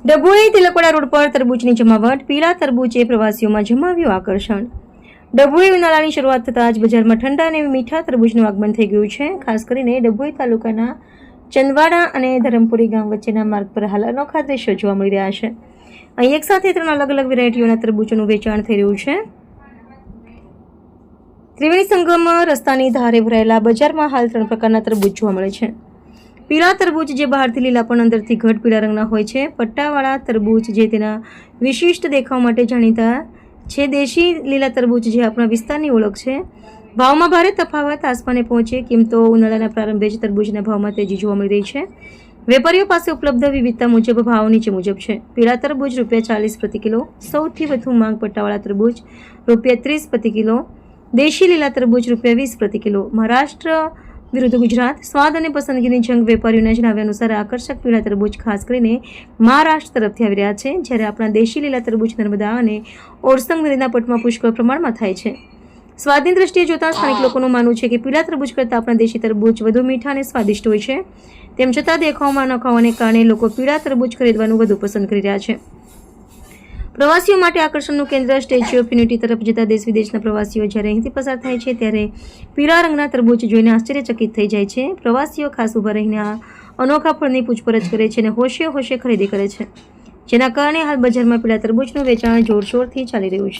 Dabhoi Tilakwada road પર તરબૂચની જમાવટ, પીળા તરબૂચે પ્રવાસીઓમાં જમાવ્યું આકર્ષણ। ડભોઈ ઉનાળાની શરૂઆત થતાં જ બજારમાં ઠંડા અને મીઠા તરબૂચનું આગમન થઈ ગયું છે। ખાસ કરીને ડભોઈ તાલુકાના ચંદવાડા અને ધરમપુરી ગામ વચ્ચેના માર્ગ પર હાલ અનોખા દ્રશ્યો જોવા મળી રહ્યા છે। અહીં એક સાથે 3 અલગ અલગ વેરાયટીઓના તરબૂચોનું વેચાણ થઈ રહ્યું છે। ત્રિવેણી સંગમ રસ્તાની ધારે ભરાયેલા બજારમાં હાલ 3 પ્રકારના તરબૂચ જોવા મળે છે। પીળા તરબૂચ જે બહારથી લીલા પણ અંદરથી ઘટ પીળા રંગના હોય છે। પટ્ટાવાળા તરબૂચ જે તેના વિશિષ્ટ દેખાવ માટે જાણીતા છે। દેશી લીલા તરબૂચ જે આપણા વિસ્તારની ઓળખ છે। ભાવમાં ભારે તફાવત આસમાને પહોંચે। કિંમતો ઉનાળાના પ્રારંભે જ તરબૂચના ભાવમાં તેજી જોવા મળી રહી છે। વેપારીઓ પાસે ઉપલબ્ધ વિવિધતા મુજબ ભાવ નીચે મુજબ છે। પીળા તરબૂચ ₹40 પ્રતિ કિલો, સૌથી વધુ માંગ પટ્ટાવાળા તરબૂચ ₹30 પ્રતિ કિલો, દેશી લીલા તરબૂચ ₹20 પ્રતિ કિલો। મહારાષ્ટ્ર વિરુદ્ધ ગુજરાત, સ્વાદ અને પસંદગીની જંગ। વેપારીઓના જણાવ્યા અનુસાર આકર્ષક પીળા તરબૂચ ખાસ કરીને મહારાષ્ટ્ર તરફથી આવી રહ્યા છે, જ્યારે આપણા દેશી લીલા તરબૂચ નર્મદા અને ઓરસંગ નદીના પટમાં પુષ્કળ પ્રમાણમાં થાય છે। સ્વાદની દ્રષ્ટિએ જોતા સ્થાનિક લોકોનું માનવું છે કે પીળા તરબૂચ કરતાં આપણા દેશી તરબૂચ વધુ મીઠા અને સ્વાદિષ્ટ હોય છે। તેમ છતાં દેખાવમાં ન ખાવાને કારણે લોકો પીળા તરબૂચ ખરીદવાનું વધુ પસંદ કરી રહ્યા છે। પ્રવાસીઓ માટે આકર્ષણનું કેન્દ્ર સ્ટેચ્યુ ઓફ યુનિટી તરફ જતા દેશ વિદેશના પ્રવાસીઓ જ્યારે અહીંથી પસાર થાય છે ત્યારે પીળા રંગના તરબૂચ જોઈને આશ્ચર્યચકિત થઈ જાય છે। પ્રવાસીઓ ખાસ ઊભા રહીને આ અનોખા ફળની પૂછપરછ કરે છે અને હોશે હોશે ખરીદી કરે છે, જેના કારણે હાલ બજારમાં પીળા તરબૂચનું વેચાણ જોરશોરથી ચાલી રહ્યું છે।